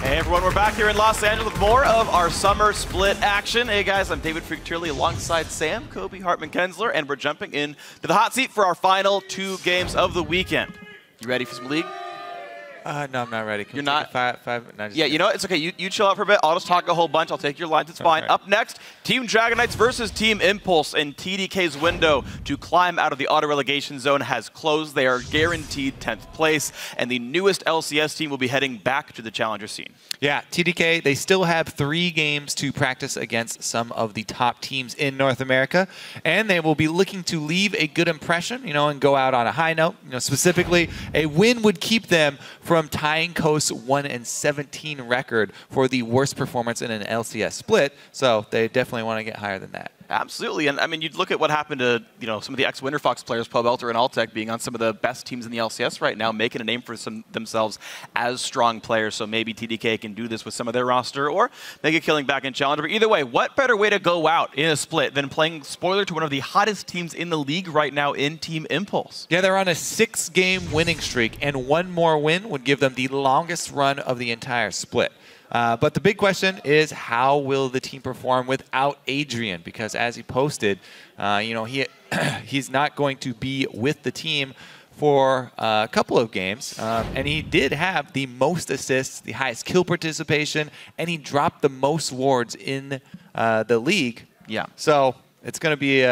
Hey everyone, we're back here in Los Angeles with more of our summer split action. Hey guys, I'm David Freak-Turley alongside Sam, Kobe, Hartman-Kensler, and we're jumping in to the hot seat for our final 2 games of the weekend. You ready for some League? No, I'm not ready. Can You're not? No, Yeah, you know what? It's okay. You chill out for a bit. I'll just talk a whole bunch. I'll take your lines. It's fine. Right. Up next, Team Dragonites versus Team Impulse. And TDK's window to climb out of the auto-relegation zone has closed. They are guaranteed 10th place. And the newest LCS team will be heading back to the challenger scene. Yeah, TDK, they still have 3 games to practice against some of the top teams in North America. And they will be looking to leave a good impression, and go out on a high note. Specifically, a win would keep them from tying Coast's 1-17 record for the worst performance in an LCS split. So they definitely want to get higher than that. Absolutely, and I mean, you'd look at what happened to some of the ex-Winterfox players, Pobelter and Altec, being on some of the best teams in the LCS right now, making a name for themselves as strong players. So maybe TDK can do this with some of their roster, or make a killing back in Challenger. But either way, what better way to go out in a split than playing spoiler to one of the hottest teams in the league right now in Team Impulse? Yeah, they're on a 6-game winning streak, and 1 more win would give them the longest run of the entire split. But the big question is, how will the team perform without Adrian? Because as he posted, he's not going to be with the team for a couple of games. And he did have the most assists, the highest kill participation, and he dropped the most wards in the league. Yeah. So it's going to be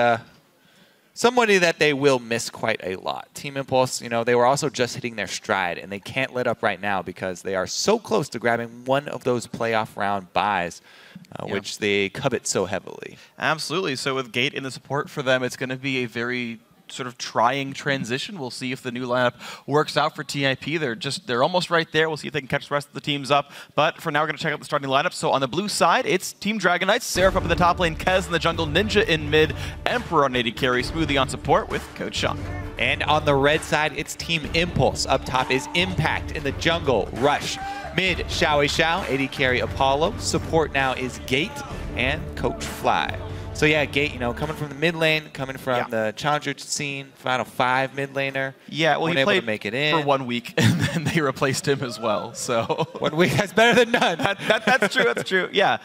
somebody that they will miss quite a lot. Team Impulse, they were also just hitting their stride, and they can't let up right now because they are so close to grabbing one of those playoff round buys, which they covet so heavily. Absolutely. So with Gate in the support for them, it's going to be a very sort of trying transition. We'll see if the new lineup works out for TIP. They're almost right there. We'll see if they can catch the rest of the teams up. But for now, we're going to check out the starting lineup. So on the blue side, it's Team Dragonites. Seraph up in the top lane, Kez in the jungle, Ninja in mid, Emperor on AD carry, Smoothie on support with Coach Sean. And on the red side, it's Team Impulse. Up top is Impact in the jungle, Rush. Mid, Xiao Xiao, AD carry Apollo. Support now is Gate and Coach Fly. So yeah, Gate, coming from the mid lane, coming from the challenger scene, final 5 mid laner. Yeah, well, he played to make it in for 1 week, and then they replaced him as well. So 1 week, that's better than none. That's true. That's true. Yeah,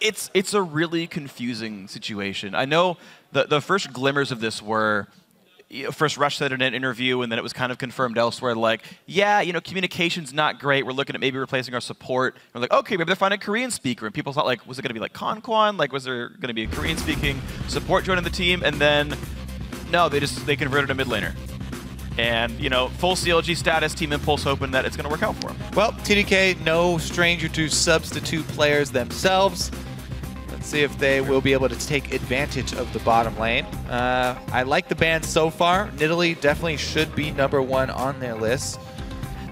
it's a really confusing situation. I know the first glimmers of this were. First, Rush said in an interview, and then it was kind of confirmed elsewhere, like, yeah, communication's not great. We're looking at maybe replacing our support. And we're like, okay, maybe they're finding a Korean speaker. And people thought, like, was it going to be like Konquan? Like, was there going to be a Korean-speaking support joining the team? And then, no, they converted a mid laner. And, full CLG status, Team Impulse hoping that it's going to work out for them. Well, TDK, no stranger to substitute players themselves. Let's see if they will be able to take advantage of the bottom lane. I like the ban so far. Nidalee definitely should be #1 on their list.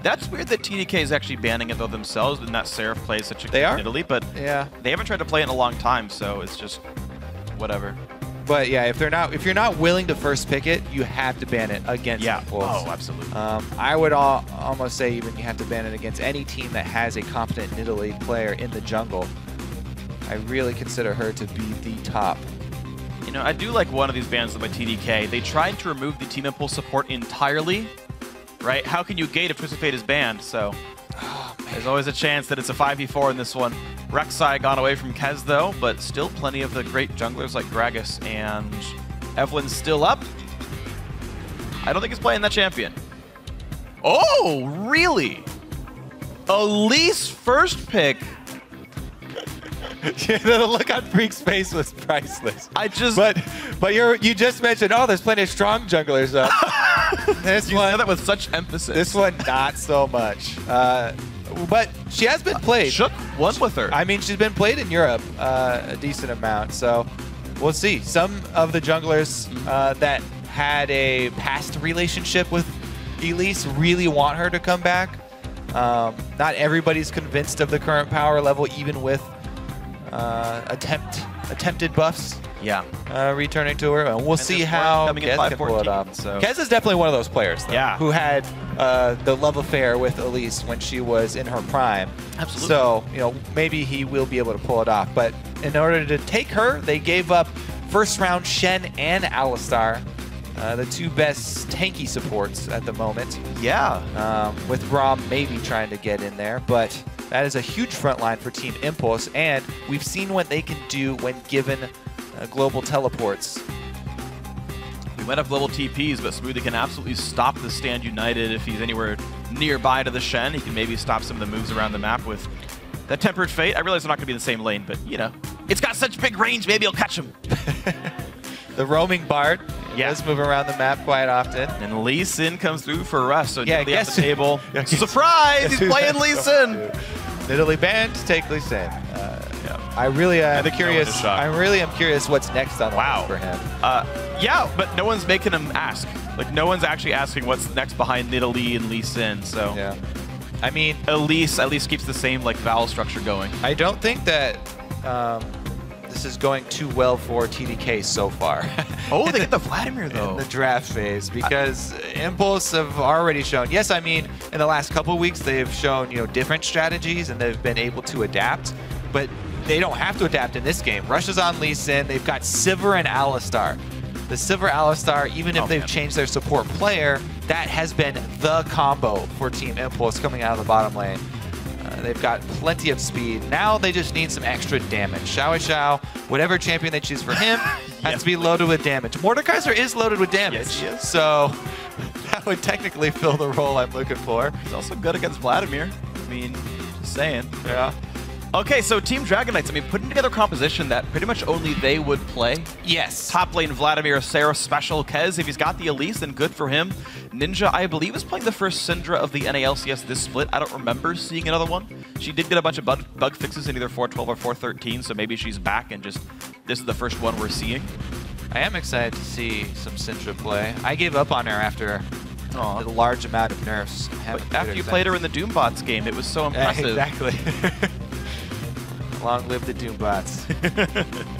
That's weird that TDK is actually banning it though themselves, and that Seraph plays such a good Nidalee, but yeah, they haven't tried to play it in a long time, so it's just whatever. But yeah, if you're not willing to first pick it, you have to ban it against Impulse. Oh, absolutely. I would almost say even you have to ban it against any team that has a competent Nidalee player in the jungle. I really consider her to be the top. I do like one of these bans by TDK. They tried to remove the Team Impulse support entirely, right? How can you gate if Twisted Fate is banned? So there's always a chance that it's a 5v4 in this one. Rek'Sai gone away from Kez though, but still plenty of the great junglers like Gragas, and Evelyn's still up. I don't think he's playing that champion. Oh, really? Elise first pick. Yeah, the look on Freak's face was priceless. But you just mentioned, there's plenty of strong junglers up. This one, that with such emphasis. This one, not so much. But she has been played. Shook won with her. I mean, she's been played in Europe a decent amount, so we'll see. Some of the junglers that had a past relationship with Elise really want her to come back. Not everybody's convinced of the current power level, even with attempted buffs. Yeah. Returning to her. And we'll see how Kez can pull it off. So. Kez is definitely one of those players, though, who had the love affair with Elise when she was in her prime. Absolutely. So, maybe he will be able to pull it off. But in order to take her, they gave up first round Shen and Alistar. The 2 best tanky supports at the moment. Yeah. With Braum maybe trying to get in there, but That is a huge front line for Team Impulse, and we've seen what they can do when given global teleports. We might have global TPs, but Smoothie can absolutely stop the Stand United if he's anywhere nearby to the Shen. He can maybe stop some of the moves around the map with that Tempered Fate. I realize they're not going to be in the same lane, but, you know, it's got such big range, maybe he'll catch him. The roaming Bard does move around the map quite often. And Lee Sin comes through for Rush, so yeah, Nidalee at the table. Surprise! He's playing Lee Sin! Nidalee banned to take Lee Sin. I really am curious. I really am curious what's next on the list for him. Yeah, but no one's making him ask. Like, no one's actually asking what's next behind Nidalee and Lee Sin. So yeah, I mean, at least keeps the same like vowel structure going. I don't think that this is going too well for TDK so far. Oh, they get the Vladimir though in the draft phase, because Impulse have already shown. Yes, I mean, in the last couple of weeks they've shown, you know, different strategies and they've been able to adapt, but they don't have to adapt in this game. Rush is on Lee Sin. They've got Sivir and Alistar. The Sivir Alistar, even if they've changed their support player, that has been the combo for Team Impulse coming out of the bottom lane. They've got plenty of speed. Now they just need some extra damage. Xiao, whatever champion they choose for him, has to be loaded with damage. Mordekaiser is loaded with damage, so that would technically fill the role I'm looking for. He's also good against Vladimir. I mean, just saying. Yeah. Okay, so Team Dragon Knights, I mean, putting together a composition that pretty much only they would play. Yes. Top lane Vladimir, Sarah, special Kez. If he's got the Elise, then good for him. Ninja, I believe, is playing the first Syndra of the NA LCS this split. I don't remember seeing another one. She did get a bunch of bug fixes in either 4.12 or 4.13, so maybe she's back and just this is the first one we're seeing. I am excited to see some Syndra play. I gave up on her after a large amount of nerfs. After you played her in the Doombots game, it was so impressive. Exactly. Long live the Doombots.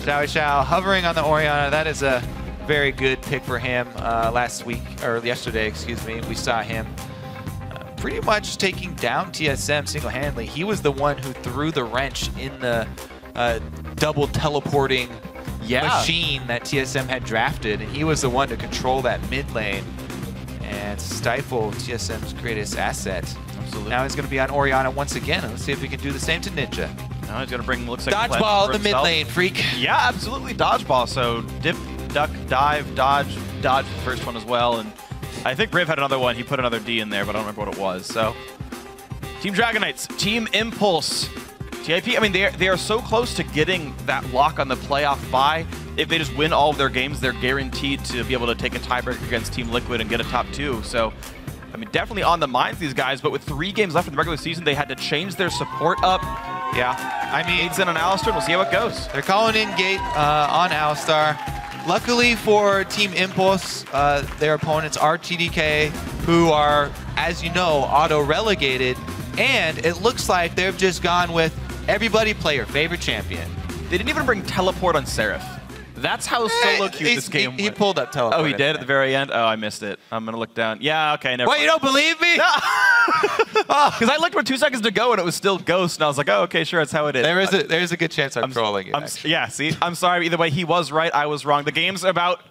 Xiao hovering on the Orianna. That is a very good pick for him. Yesterday, excuse me, we saw him pretty much taking down TSM single-handedly. He was the one who threw the wrench in the double teleporting machine that TSM had drafted, and he was the one to control that mid lane and stifle TSM's greatest asset. Absolutely. Now he's going to be on Orianna once again. Let's see if he can do the same to Ninja. Now he's going to bring, looks like dodgeball in the mid lane, freak. Yeah, absolutely, dodgeball. So dip, duck, dive, dodge the first one as well. And I think Brave had another one. He put another D in there, but I don't remember what it was. So Team Dragon Knights, Team Impulse. TIP, I mean, they are so close to getting that lock on the playoff bye. If they just win all of their games, they're guaranteed to be able to take a tiebreaker against Team Liquid and get a top 2. So, I mean, definitely on the minds these guys, but with 3 games left in the regular season, they had to change their support up. Yeah, I mean, Gates in on Alistar, we'll see how it goes. They're calling in Gate on Alistar. Luckily for Team Impulse, their opponents are TDK, who are, as you know, auto-relegated, and it looks like they've just gone with everybody play your favorite champion. They didn't even bring teleport on Seraph. That's how solo queued this game went. He pulled up teleport. Oh, he did at the very end? Oh, I missed it. I'm going to look down. Yeah, okay, never mind. What, you don't believe me? No. Because I looked for 2 seconds to go and it was still Ghost, and I was like, oh, okay, sure, that's how it is. There is a good chance I'm trolling you. Yeah, see? I'm sorry. Either way, he was right, I was wrong. The games are about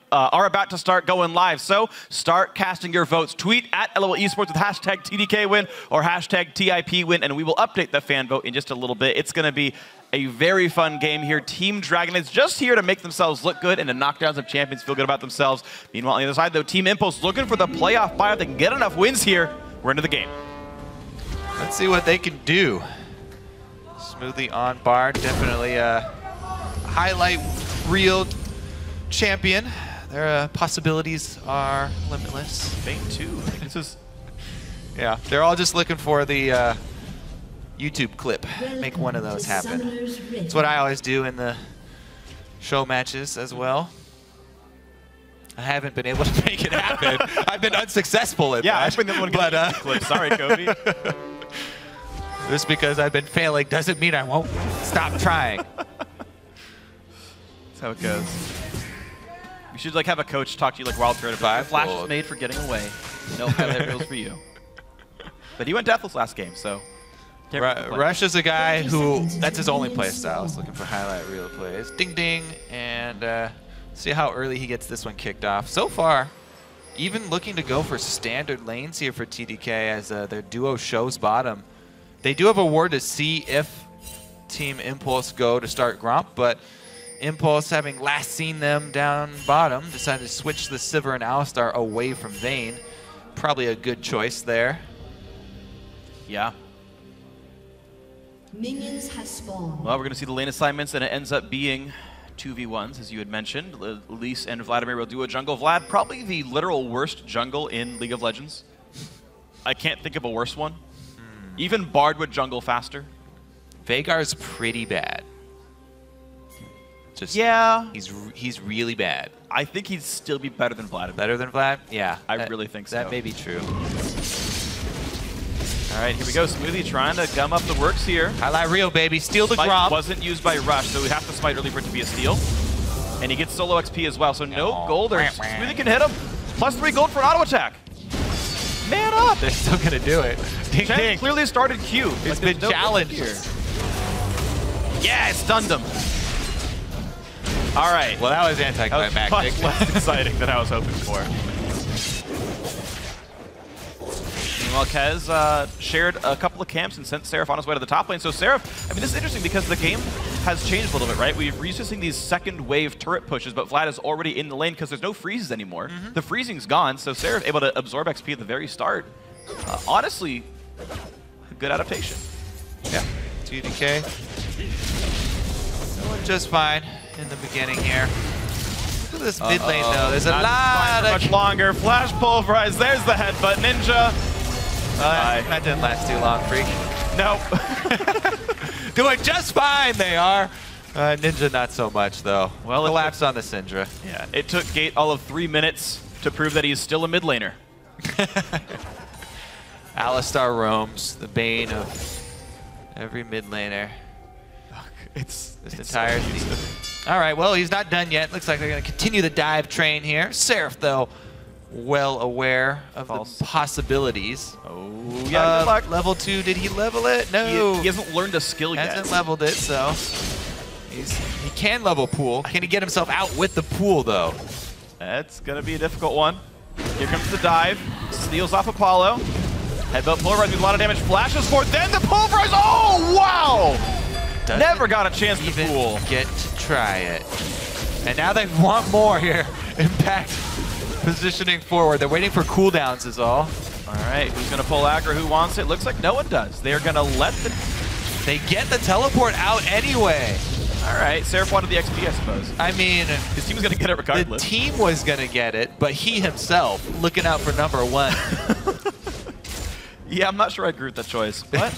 to start going live, so start casting your votes. Tweet at LOL Esports with hashtag TDKWin or hashtag TIPWin, and we will update the fan vote in just a little bit. It's going to be a very fun game here. Team Dragon is just here to make themselves look good and to knock down some champions, feel good about themselves. Meanwhile, on the other side, though, Team Impulse looking for the playoff bye. If they can get enough wins here, we're into the game. Let's see what they can do. Smoothly on Bard, definitely a highlight reel champion. Their possibilities are limitless. Fate 2. This is... Yeah, they're all just looking for the YouTube clip. Make one of those happen. It's what I always do in the show matches as well. I haven't been able to make it happen. I've been unsuccessful at that. Yeah, I've been the one getting the clip. Sorry, Cody. Just because I've been failing doesn't mean I won't stop trying. That's how it goes. You should like have a coach talk to you like Wild Thread about Flash is made for getting away. No highlight reels for you. But he went deathless last game, so. Rush is a guy who, that's his only play style, is looking for highlight reel plays. Ding ding, and see how early he gets this one kicked off. So far, even looking to go for standard lanes here for TDK as their duo shows bottom. They do have a ward to see if Team Impulse go to start Gromp, but Impulse, having last seen them down bottom, decided to switch the Sivir and Alistar away from Vayne. Probably a good choice there. Yeah. Minions has spawned. Well, we're going to see the lane assignments, and it ends up being 2v1s, as you had mentioned. Elise and Vladimir will do a jungle. Vlad, probably the literal worst jungle in League of Legends. I can't think of a worse one. Even Bard would jungle faster. Veigar's pretty bad. Just, yeah. He's really bad. I think he'd still be better than Vladimir. Better than Vlad? Yeah. I really think so. That may be true. All right, here we go. Smoothie trying to gum up the works here. Highlight reel, baby. Steal the Smite Gromp. Wasn't used by Rush, so we have to smite early for it to be a steal. And he gets solo XP as well, so no gold. Or Smoothie can hit him. +3 gold for an auto attack. Man up! They're still going to do it. Ding, Chen ding. clearly started Q. It's been challenged. Yeah, it stunned him. All right. Well, that was anticlimactic. Much less exciting than I was hoping for. Meanwhile, Kez shared a couple of camps and sent Seraph on his way to the top lane. So Seraph, I mean, this is interesting because the game has changed a little bit, right? We're used to seeing these second wave turret pushes, but Vlad is already in the lane because there's no freezes anymore. The freezing's gone, so Seraph able to absorb XP at the very start. Honestly, a good adaptation. Yeah, TDK doing just fine in the beginning here. Look at this mid lane though. There's a lot of much longer. Flash pulverize. There's the headbutt. Ninja. that didn't last too long, Freak. Nope. Doing just fine, they are. Ninja not so much though. Well, collapse on the Syndra. Yeah, it took Gate all of 3 minutes to prove that he's still a mid laner. Alistar roams, the bane of every mid laner. It's This entire season. All right, well, he's not done yet. Looks like they're going to continue the dive train here. Seraph, though, well aware of the possibilities. Oh, yeah, good luck. Level 2, did he level it? No. He hasn't learned a skill yet. Hasn't leveled it, so he can level pool. Can he get himself out with the pool, though? That's going to be a difficult one. Here comes the dive. Steals off Apollo. Headbutt pulverize with a lot of damage. Flashes for it, then the pulverize. Oh, wow! Never got a chance to pool. Get to try it. And now they want more here. Impact positioning forward. They're waiting for cooldowns is all. All right, who's going to pull aggro? Who wants it? Looks like no one does. They're going to let the... They get the teleport out anyway. All right, Seraph wanted the XP, I suppose. I mean... His team was going to get it regardless. The team was going to get it, but he himself looking out for #1. Yeah, I'm not sure I agree with that choice. What?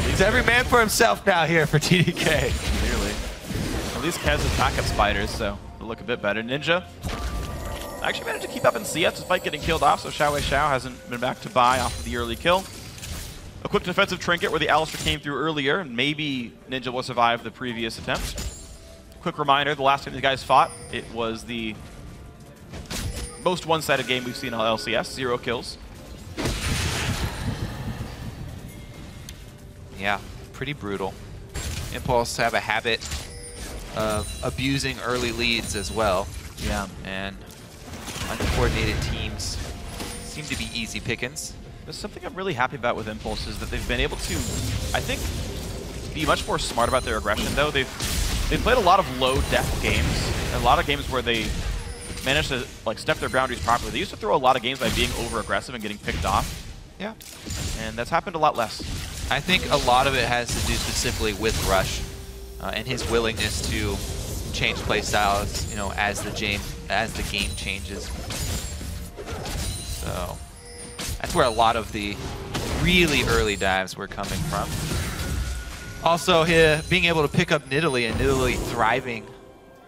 It's every man for himself now here for TDK. Clearly. At least Kez has backup spiders, so it'll look a bit better. Ninja actually managed to keep up in CS despite getting killed off, so Xiao hasn't been back to buy off of the early kill. A quick defensive trinket where the Alistar came through earlier, and maybe Ninja will survive the previous attempt. Quick reminder, the last time the guys fought, it was the most one-sided game we've seen on LCS, 0 kills. Yeah, pretty brutal. Impulse have a habit of abusing early leads as well. Yeah. And uncoordinated teams seem to be easy pickings. There's something I'm really happy about with Impulse is that they've been able to, I think, be much more smart about their aggression, though. They've played a lot of low-depth games, and a lot of games where they managed to step their boundaries properly. They used to throw a lot of games by being over-aggressive and getting picked off. Yeah. And that's happened a lot less. I think a lot of it has to do specifically with Rush and his willingness to change play styles, as the game changes. So that's where a lot of the really early dives were coming from. Also, being able to pick up Nidalee and Nidalee thriving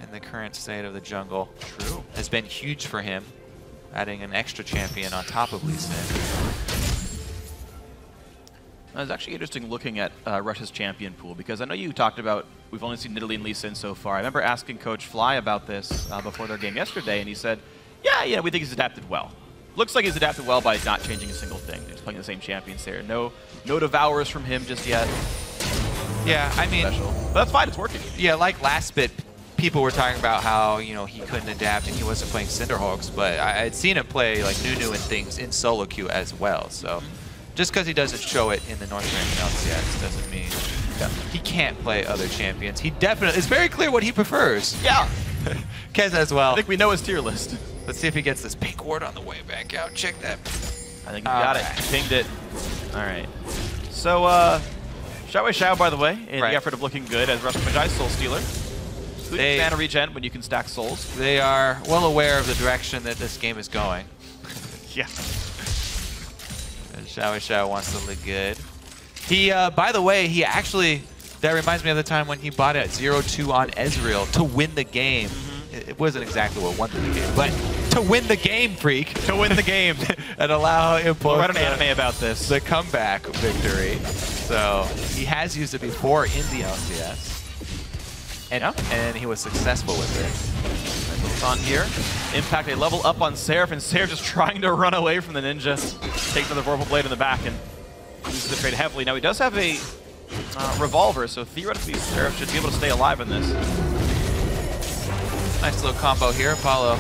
in the current state of the jungle has been huge for him, adding an extra champion on top of Lee Sin. It's actually interesting looking at Rush's champion pool, because I know you talked about we've only seen Nidalee and Lee Sin so far. I remember asking Coach Fly about this before their game yesterday, and he said, yeah, we think he's adapted well. Looks like he's adapted well by not changing a single thing. He's playing the same champions there. No Devourers from him just yet. Yeah, I mean... Special. But that's fine, it's working. Yeah, like last bit, people were talking about how, he couldn't adapt and he wasn't playing Cinderhawks, but I'd seen him play like Nunu and things in solo queue as well, so... Just because he doesn't show it in the North American LCS doesn't mean he can't play other champions. He definitely, it's very clear what he prefers. Yeah. Kez as well. I think we know his tier list. Let's see if he gets this pink ward on the way back out. Check that. I think he got it. Pinged it. All right. So, Xiao, by the way, in the effort of looking good as Rush Majai's Soul Stealer. Who needs mana regen when you can stack souls? They are well aware of the direction that this game is going. Yeah. And Xiao wants to look good. He, by the way, he actually, that reminds me of the time when he bought it at 0-2 on Ezreal to win the game. It wasn't exactly what won the game, but to win the game, Freak. To win the game. And allow Impulse we'll write an anime about this. The comeback victory. So he has used it before in the LCS. And he was successful with it. Nice on here. Impact a level up on Seraph, and Seraph just trying to run away from the Ninja. Takes another Vorpal Blade in the back and uses the trade heavily. Now he does have a revolver, so theoretically Seraph should be able to stay alive in this. Nice little combo here. Apollo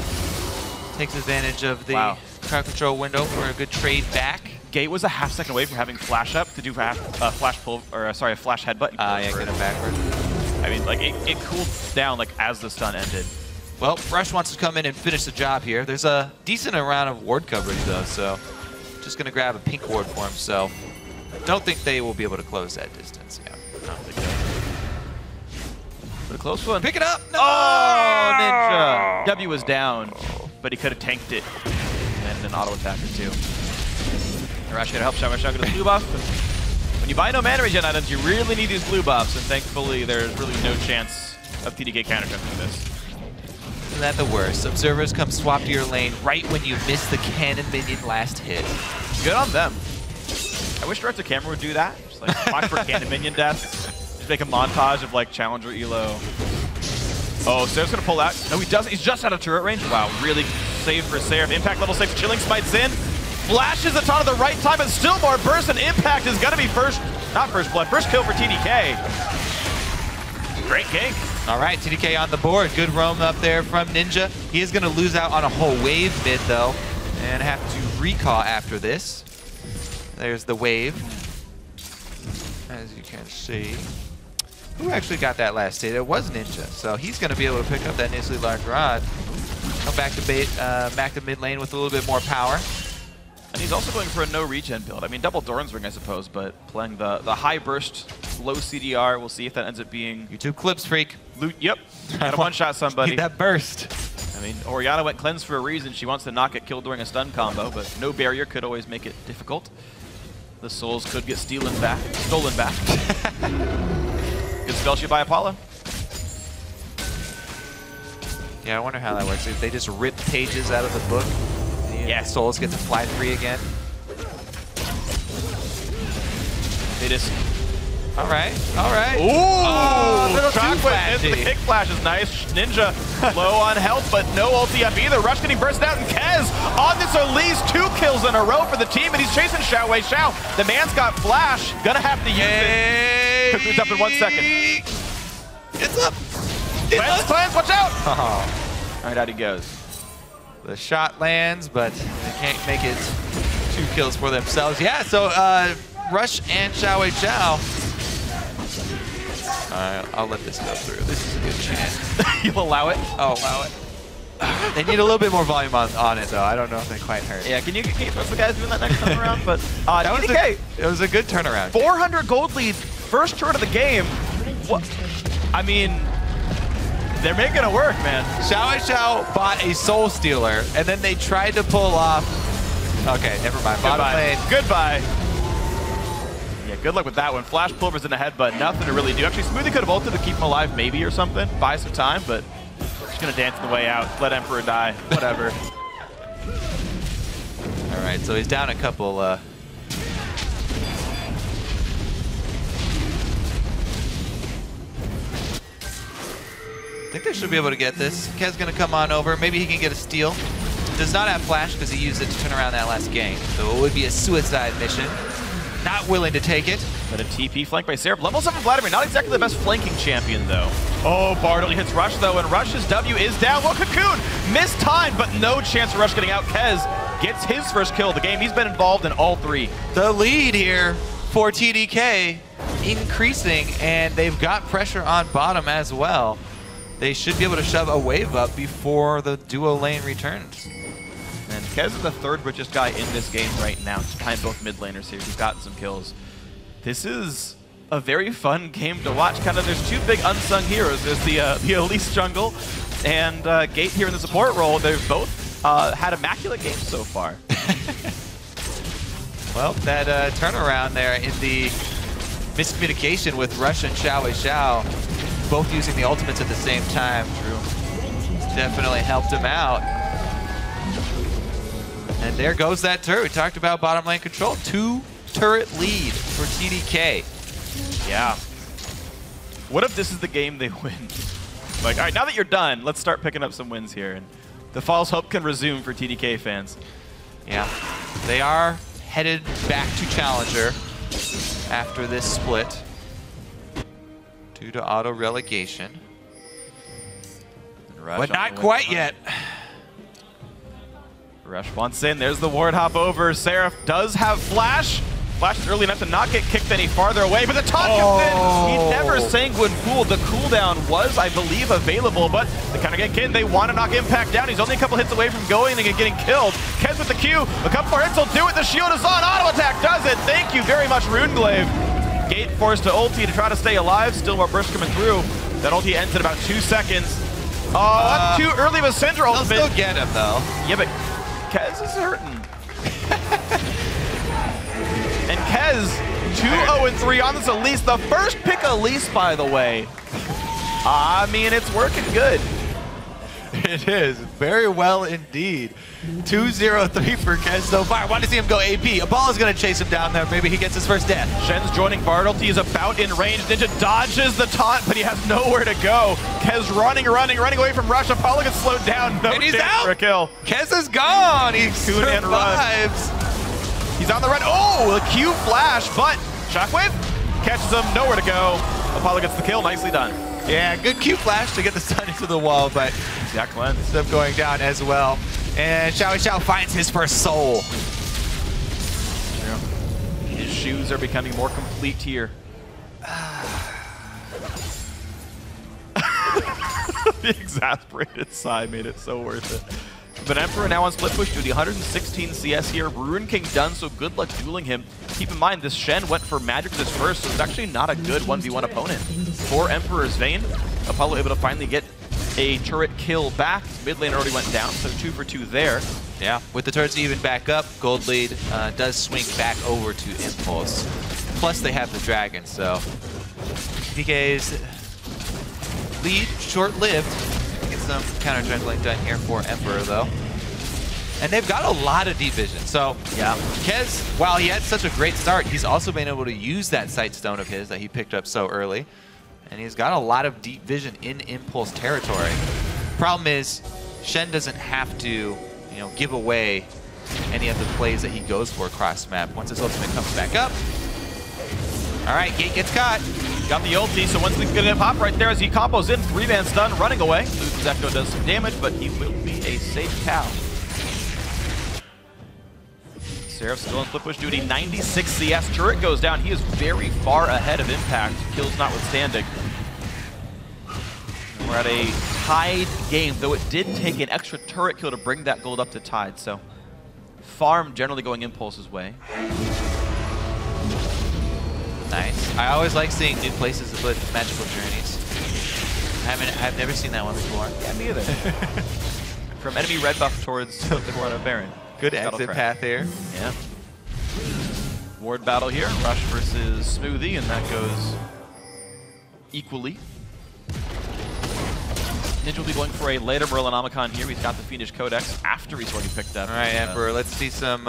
takes advantage of the crowd control window for a good trade back. Gate was a half second away from having flash up to do a flash headbutt. Yeah, get him backward. I mean, like it cooled down like as the stun ended. Well, Rush wants to come in and finish the job here. There's a decent amount of ward coverage though, so just gonna grab a pink ward for himself. Don't think they will be able to close that distance. Yeah, I don't think so. But a close one. Pick it up! No! Oh, Ninja! W was down, but he could have tanked it and an auto attacker too. Rush gonna help Xiao get his blue buff. When you buy no mana regen items, you really need these blue buffs, and thankfully there's really no chance of TDK counter-jumping this. Isn't that the worst? Observers come swap to your lane right when you miss the cannon minion last hit. Good on them. I wish Direct to Camera would do that. Just like watch for cannon minion deaths. Just make a montage of like Challenger Elo. Oh, Seraph's gonna pull out. No, he doesn't. He's just out of turret range. Wow, really safe for Seraph. Impact level 6. Chilling Smites in. Flashes the ton at the right time, and still more burst, and Impact is gonna be first kill for TDK. Great gank. All right, TDK on the board. Good roam up there from Ninja. He is gonna lose out on a whole wave mid though, and have to recall after this. There's the wave, as you can see. Who actually got that last hit? It was Ninja, so he's gonna be able to pick up that initially large rod. Come back to mid lane with a little bit more power. And he's also going for a no regen build. I mean, double Doran's Ring, I suppose, but playing the high burst, low CDR. We'll see if that ends up being YouTube clips, Freak. Loot. Yep. Gotta one-shot somebody. Need that burst. I mean, Orianna went cleanse for a reason. She wants to not get killed during a stun combo, but no barrier could always make it difficult. The souls could get stolen back. Good spell sheet by Apollo. Yeah, I wonder how that works. If they just rip pages out of the book, yeah, souls get to fly free again. They just... All right. Ooh! Oh, shockwave. The kick flash is nice. Ninja low on health, but no ulti up either. Rush getting bursted out, and Kez on this at least 2 kills in a row for the team, and he's chasing Xiao. The man's got flash. Gonna have to use it. Because it's up in 1 second. It's up. Cleanse, watch out! All right, out he goes. The shot lands, but they can't make it 2 kills for themselves. Yeah, so Rush and Xiao. I'll let this go through. This is a good chance. You'll allow it? I'll allow it. They need a little bit more volume on it, though. I don't know if they quite heard. Yeah, can you what's the guys doing that next time around? But it was a good turnaround. 400 gold lead, first turn of the game. What? I mean, they're making it work, man. Xiao bought a Soul Stealer, and then they tried to pull off. Okay, never mind. Bottom lane. Goodbye. Yeah, good luck with that one. Flash pulvers in the headbutt, nothing to really do. Actually, Smoothie could have ulted to keep him alive, maybe, or something. Buy some time, but just gonna dance the way out. Let Emperor die. Whatever. All right, so he's down a couple. I think they should be able to get this. Kez gonna come on over. Maybe he can get a steal. Does not have flash because he used it to turn around that last gank. So it would be a suicide mission. Not willing to take it. But a TP flanked by Seraph. Level 7 Vladimir, not exactly the best flanking champion, though. Oh, Bartley hits Rush, though, and Rush's W is down. Well, Cocoon missed time, but no chance of Rush getting out. Kez gets his first kill of the game. He's been involved in all 3. The lead here for TDK increasing, and they've got pressure on bottom as well. They should be able to shove a wave up before the duo lane returns. And Kez is the 3rd richest guy in this game right now, just behind both mid laners here. He's gotten some kills. This is a very fun game to watch. Kind of, there's 2 big unsung heroes. There's the Elise jungle and Gate here in the support role. They've both had immaculate games so far. Well, that turnaround there in the miscommunication with Rush and Xiao, both using the ultimates at the same time. True. Definitely helped him out. And there goes that turret. We talked about bottom lane control. 2 turret lead for TDK. Yeah. What if this is the game they win? Like, all right, now that you're done, let's start picking up some wins here. And the false hope can resume for TDK fans. Yeah. They are headed back to Challenger after this split due to auto relegation. But not quite yet. Rush wants in. There's the ward hop over. Seraph does have flash. Flash is early enough to not get kicked any farther away, but the taunt comes in. He never sanguine pooled. The cooldown was, I believe, available, but they kind of get kidding. They want to knock Impact down. He's only a couple hits away from going and getting killed. Kez with the Q. A couple more hits will do it. The shield is on. Auto attack does it. Thank you very much, Runeglaive. Gate forced to ulti to try to stay alive. Still more burst coming through. That ulti ends in about 2 seconds. Oh, that's too early of a Syndra ultimate. They'll still get him, though. Yeah, but Kez is hurting. And Kez, 2-0-3 on this Elise. The first pick Elise, by the way. I mean, it's working good. It is. Very well indeed. 2-0-3 for Kez so far. I want to see him go AP. Apollo's going to chase him down there. Maybe he gets his first death. Shen's joining Bardal. He is about in range. Ninja dodges the taunt, but he has nowhere to go. Kez running away from Rush. Apollo gets slowed down. No and he's chance out. for a kill. Kez is gone. He Tune and survives. He's on the run. Oh, a Q flash, but Shockwave catches him. Nowhere to go. Apollo gets the kill. Nicely done. Yeah, good Q flash to get the stun into the wall, but that cleanse stuff going down as well. And Xiao finds his first soul. Yeah. His shoes are becoming more complete here. The exasperated sigh made it so worth it. But Emperor now on split push duty, 116 CS here. Ruin King done, so good luck dueling him. Keep in mind, this Shen went for magic this first, so it's actually not a good 1v1 opponent. For Emperor's Vayne, Apollo able to finally get a turret kill back. Mid lane already went down, so 2 for 2 there. Yeah, with the turrets even back up, Gold lead does swing back over to Impulse. Plus they have the Dragon, so TDK's lead short-lived. Get some counter-jungling done here for Emperor, though. And they've got a lot of deep vision. So, yeah, Kez, while he had such a great start, he's also been able to use that Sight Stone of his that he picked up so early. And he's got a lot of deep vision in Impulse territory. Problem is, Shen doesn't have to, give away any of the plays that he goes for across map. Once his ultimate comes back up, all right, Gate gets caught. Got the ulti, so once he's gonna pop right there as he combos in, 3-man stun, running away. Luke's Echo does some damage, but he will be a safe cow. Seraph still on split push duty, 96 CS. Turret goes down. He is very far ahead of Impact, kills notwithstanding. We're at a tied game, though it did take an extra turret kill to bring that gold up to tied, so farm generally going Impulse's way. Nice. I always like seeing new places to put magical journeys. I've never seen that one before. Yeah, me either. From enemy red buff towards the Corona Baron. Good exit path here. Yeah. Ward battle here. Rush versus Smoothie, and that goes equally. Ninja will be going for a later Merlinomicon here. He's got the Fiendish Codex after he's already picked up. All right, Emperor, let's see some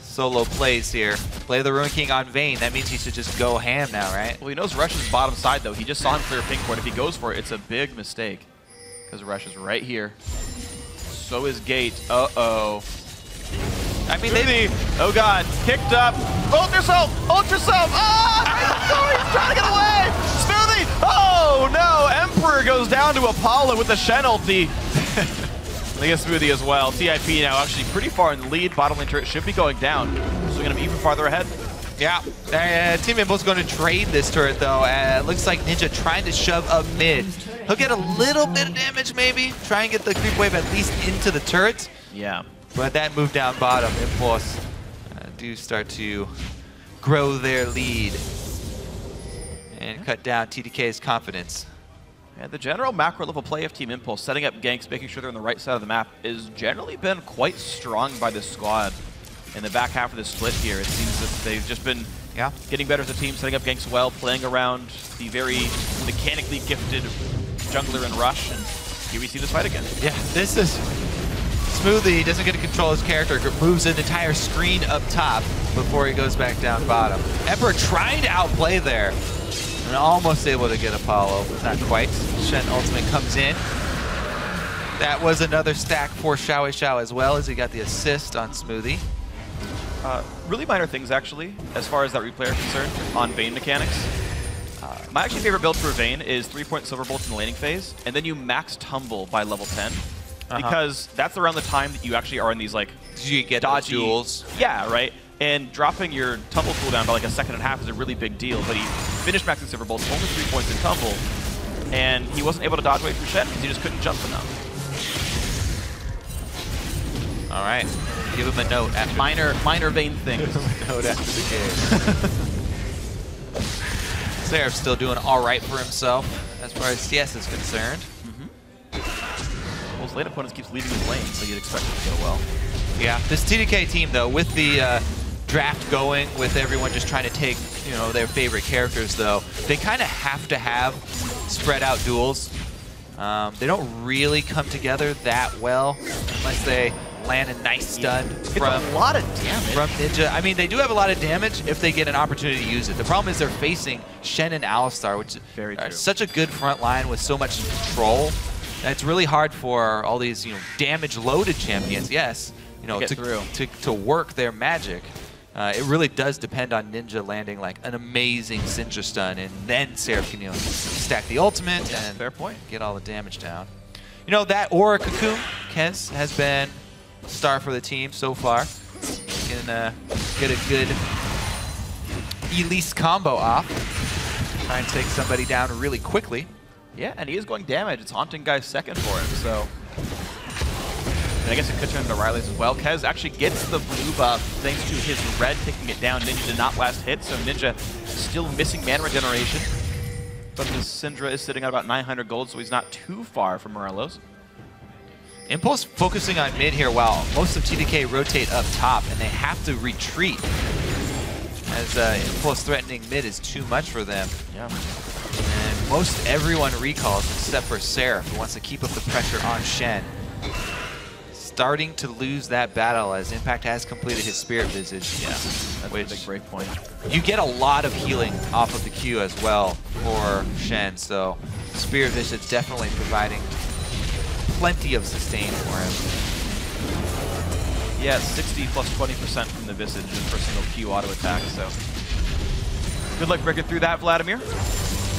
solo plays here. Play the Ruin King on Vayne. That means he should just go ham now, right? Well, he knows Rush is bottom side, though. He just saw him clear pink ward. If he goes for it, it's a big mistake. Because Rush is right here. So is Gate. Uh-oh. I mean, oh god, kicked up. Ult yourself! Ult yourself! Ah! He's trying to get away! Smoothie! Oh no! Emperor goes down to Apollo with the Shen ulti. They get Smoothie as well. TIP now actually pretty far in the lead. Bottom lane turret should be going down. So going to be even farther ahead. Yeah. Team Impulse going to trade this turret though. Looks like Ninja trying to shove up mid. He'll get a little bit of damage maybe. Try and get the creep wave at least into the turret. Yeah. But that move down bottom, Impulse do start to grow their lead and cut down TDK's confidence. And the general macro level play of Team Impulse, setting up ganks, making sure they're on the right side of the map, is generally been quite strong by this squad. In the back half of the split here, it seems that they've just been getting better as a team, setting up ganks well, playing around the very mechanically gifted jungler and Rush, and here we see this fight again. Yeah, this is Smoothie doesn't get to control his character, moves an entire screen up top before he goes back down bottom. Emperor trying to outplay there and almost able to get Apollo, not quite. Shen ultimate comes in. That was another stack for Xiao as well as he got the assist on Smoothie. Really minor things actually, as far as that replay are concerned, on Vayne mechanics. My actually favorite build for Vayne is 3-point Silver Bolt in the laning phase, and then you max Tumble by level 10. Because that's around the time that you actually are in these like you get dodgy duels. Yeah, right. And dropping your Tumble cooldown by like a second and a half is a really big deal. But he finished maxing Silver Bolt, only 3 points in Tumble, and he wasn't able to dodge away from Shen because he just couldn't jump enough. All right, give him a note. After Minor Vayne things. Note after the game. Seraph's still doing all right for himself as far as CS is concerned. Well, his lane opponents keeps leaving his lane, so you'd expect it to go well. Yeah, this TDK team though, with the draft going, with everyone just trying to take their favorite characters though, they kind of have to have spread out duels. They don't really come together that well unless they land a nice stun from a lot of damage from Ninja. I mean, they do have a lot of damage if they get an opportunity to use it. The problem is they're facing Shen and Alistar, which are such a good front line with so much control. It's really hard for all these damage-loaded champions, yes, to work their magic. It really does depend on Ninja landing like an amazing Syndra stun, and then Seraph can stack the ultimate and fair point. Get all the damage down. That Aura Cocoon, Kez, has been star for the team so far. Can get a good Elise combo off. Try and take somebody down really quickly. Yeah, and he is going damage. It's Haunting Guy's second for him, so... And I guess it could turn into Riley's as well. Kez actually gets the blue buff thanks to his red taking it down. Ninja did not last hit, so Ninja still missing mana regeneration. But his Syndra is sitting at about 900 gold, so he's not too far from Morelos. Impulse focusing on mid here while most of TDK rotate up top, and they have to retreat as Impulse threatening mid is too much for them. Yeah. And most everyone recalls except for Seraph, who wants to keep up the pressure on Shen. Starting to lose that battle as Impact has completed his Spirit Visage. Yeah, that's a big break point. You get a lot of healing off of the Q as well for Shen, so Spirit Visage definitely providing plenty of sustain for him. Yeah, 60 plus 20% from the Visage for a single Q auto attack, so good luck breaking through that, Vladimir.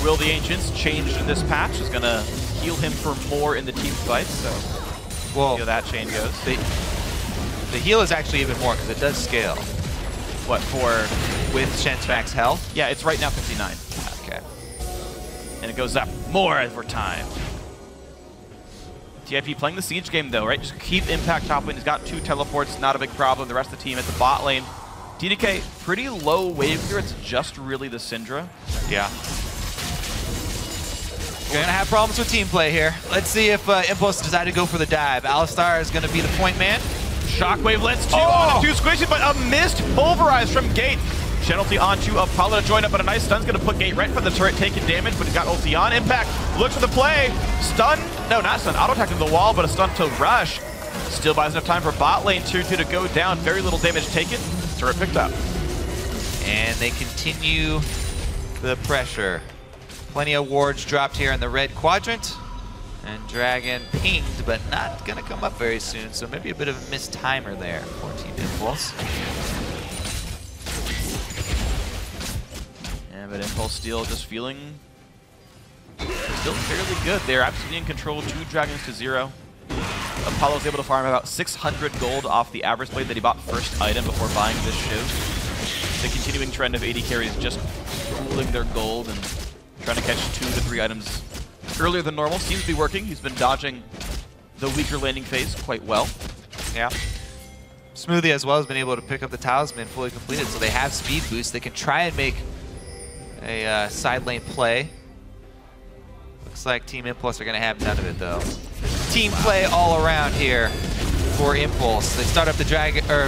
Will the Ancients change this patch? Is going to heal him for more in the team fight, so well, see how that chain goes. The heal is actually even more because it does scale. What, for? With Shen's max health? Yeah, it's right now 59. Okay. And it goes up more over time. TIP playing the siege game though, right? Just keep Impact top lane. He's got 2 teleports, not a big problem. The rest of the team at the bot lane. TDK, pretty low wave here. It's just really the Syndra. Yeah. You're going to have problems with team play here. Let's see if Impulse decide to go for the dive. Alistar is going to be the point man. Shockwave lets 2 on 2 squishy, but a missed pulverize from Gate. Shen ulti onto Apollo to join up, but a nice stun's going to put Gate right for the turret, taking damage, but he got ulti on. Impact looks for the play. Stun, no, not stun, auto attack to the wall, but a stun to Rush. Still buys enough time for bot lane tier 2 to go down. Very little damage taken. Turret picked up. And they continue the pressure. Plenty of wards dropped here in the red quadrant. And Dragon pinged, but not going to come up very soon. So maybe a bit of a missed timer there for Team Impulse. Yeah, but Impulse still just feeling still fairly good. They're absolutely in control. 2 dragons to 0. Apollo's able to farm about 600 gold off the average blade that he bought first item before buying this Shiv. The continuing trend of AD carries just pooling their gold and trying to catch 2 to 3 items earlier than normal. Seems to be working. He's been dodging the weaker landing phase quite well. Yeah. Smoothie as well has been able to pick up the talisman fully completed, so they have speed boost. They can try and make a side lane play. Looks like Team Impulse are going to have none of it though. Team play all around here for Impulse. They start up the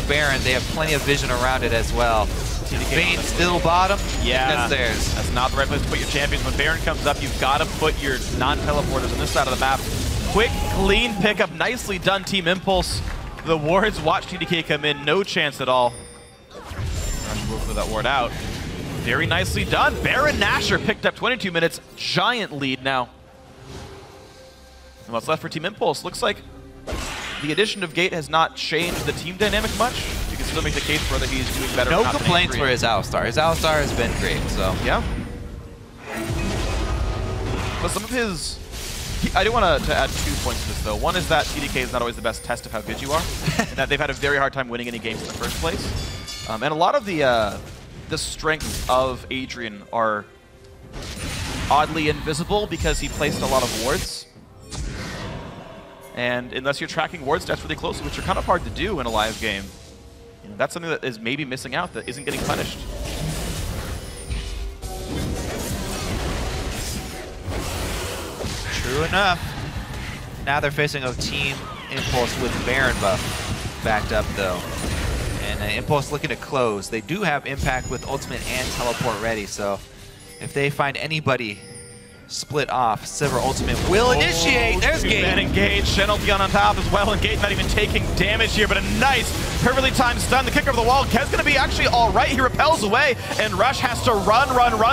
Baron. They have plenty of vision around it as well. Vayne still bottom. Yeah, that's theirs. That's not the right place to put your champions. When Baron comes up, you've got to put your non-teleporters on this side of the map. Quick, clean pickup. Nicely done, Team Impulse. The wards watch TDK come in. No chance at all. Rush will throw that ward out. Very nicely done. Baron Nashor picked up 22 minutes. Giant lead now. And what's left for Team Impulse? Looks like the addition of Gate has not changed the team dynamic much. You can still make the case for whether he's doing better or not. No complaints for his Alistar. His Alistar has been great, so. Yeah. But some of his... I do want to add 2 points to this, though. One is that TDK is not always the best test of how good you are, and that they've had a very hard time winning any games in the first place. And a lot of the strengths of Adrian are oddly invisible because he placed a lot of wards. And unless you're tracking ward stats really closely, which are kind of hard to do in a live game, you know, that's something that is maybe missing out, that isn't getting punished. True enough. Now they're facing a Team Impulse with Baron buff backed up though. And Impulse looking to close. They do have impact with ultimate and teleport ready, so if they find anybody split off, Sivir ultimate will initiate. There's Gate. Man engaged. Shen ulti on top as well, and Gate not even taking damage here, but a nice, perfectly timed stun. The kick over the wall. Kev's going to be actually all right. He repels away, and Rush has to run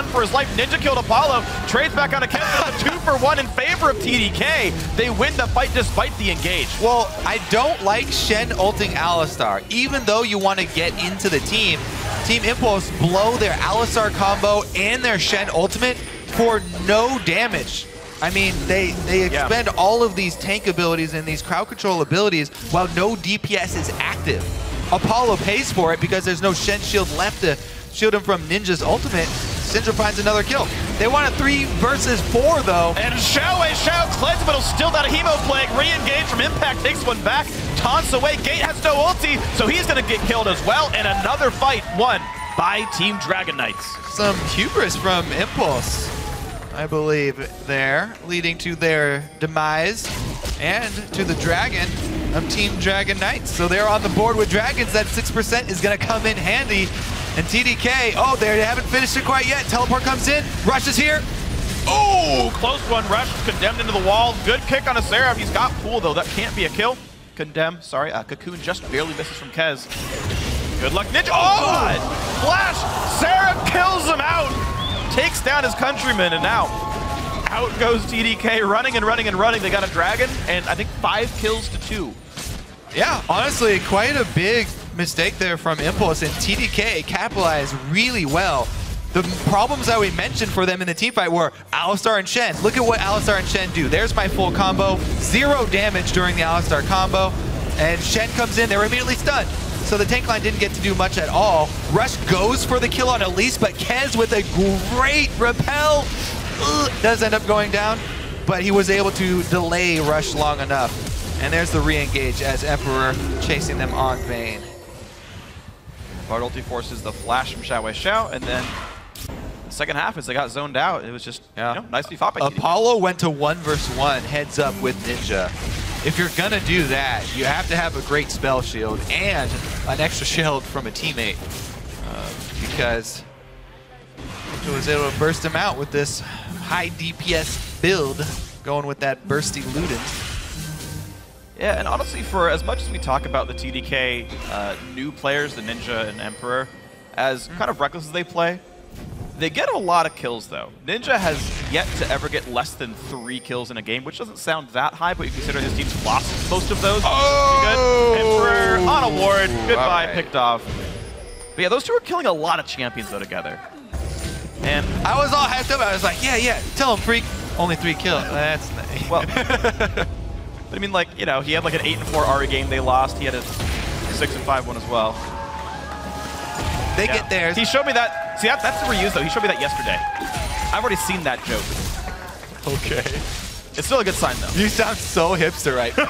for his life. Ninja killed Apollo. Trades back onto Kev. A 2-for-1 in favor of TDK. They win the fight despite the engage. Well, I don't like Shen ulting Alistar. Even though you want to get into the team, Team Impulse blow their Alistar combo and their Shen ultimate for no damage. I mean, they expend all of these tank abilities and these crowd control abilities while no DPS is active. Apollo pays for it because there's no Shen shield left to shield him from Ninja's ultimate. Syndra finds another kill. They want a 3 versus 4 though. And Xiao cleanses, but he'll still that a Hemo Plague. Re-engage from Impact, takes one back, taunts away. Gate has no ulti, so he's gonna get killed as well. And another fight won by Team Dragon Knights. Some hubris from Impulse, I believe, there, leading to their demise and to the dragon of Team Dragon Knights. So they're on the board with dragons. That 6% is going to come in handy. And TDK, oh, they haven't finished it quite yet. Teleport comes in. Rush is here. Oh, close one. Rush condemned into the wall. Good pick on a Seraph. He's got pool, though. That can't be a kill. Condemn, sorry. Cocoon just barely misses from Kez. Good luck, Ninja. Oh, God. Flash. Seraph kills him out. Takes down his countryman, and now out goes TDK, running and running and running. They got a dragon, and I think 5 kills to 2. Yeah, honestly, quite a big mistake there from Impulse, and TDK capitalized really well. The problems that we mentioned for them in the team fight were Alistar and Shen. Look at what Alistar and Shen do. There's my full combo. 0 damage during the Alistar combo, and Shen comes in, they're immediately stunned. So the tank line didn't get to do much at all. Rush goes for the kill on Elise, but Kez with a great repel does end up going down, but he was able to delay Rush long enough. And there's the re-engage as Emperor chasing them on Vayne. Bard ulti forces the flash from Xiao, and then the second half, as they got zoned out, it was just you know, nicely fought by TDK. Apollo went to 1 versus 1, heads up with Ninja. If you're gonna do that, you have to have a great spell shield and an extra shield from a teammate, because Ninja was able to burst him out with this high DPS build, going with that bursty Ludens. Yeah, and honestly, for as much as we talk about the TDK new players, the Ninja and Emperor, as kind of reckless as they play, they get a lot of kills, though. Ninja has yet to ever get less than 3 kills in a game, which doesn't sound that high, but you consider his team's lost most of those. Oh! Good. Emperor on a ward. Goodbye, right. Picked off. But yeah, those two are killing a lot of champions, though, together. And I was all hyped up. I was like, yeah, tell him, freak. Only 3 kills. That's nice. Well, But I mean, like, you know, he had like an 8-4 Ari game they lost. He had a 6-5 one as well. They get theirs. He showed me that. See, that's the reuse, though. He showed me that yesterday. I've already seen that joke. Okay. It's still a good sign, though. You sound so hipster right now.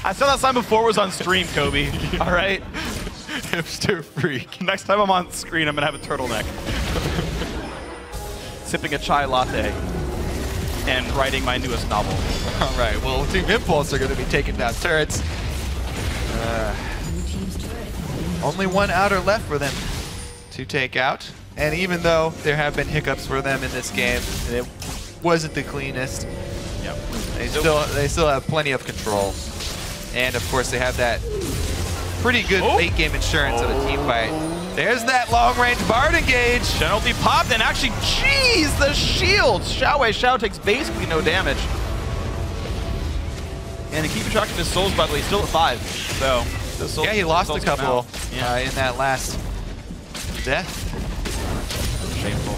I saw that sign before it was on stream, Kobe. All right? Hipster freak. Next time I'm on screen, I'm going to have a turtleneck. Sipping a chai latte and writing my newest novel. All right, well, Team Impulse are going to be taking down turrets. Only one outer left for them to take out. And even though there have been hiccups for them in this game, it wasn't the cleanest. Yep. They still have plenty of control. And of course, they have that pretty good late game insurance of a team fight. There's that long-range Bard engage. Penalty popped, and actually, jeez, the shields. Xiao takes basically no damage. And to keep track of his souls, by the way, he's still at 5. So, yeah, he lost a couple in that last death. Shameful.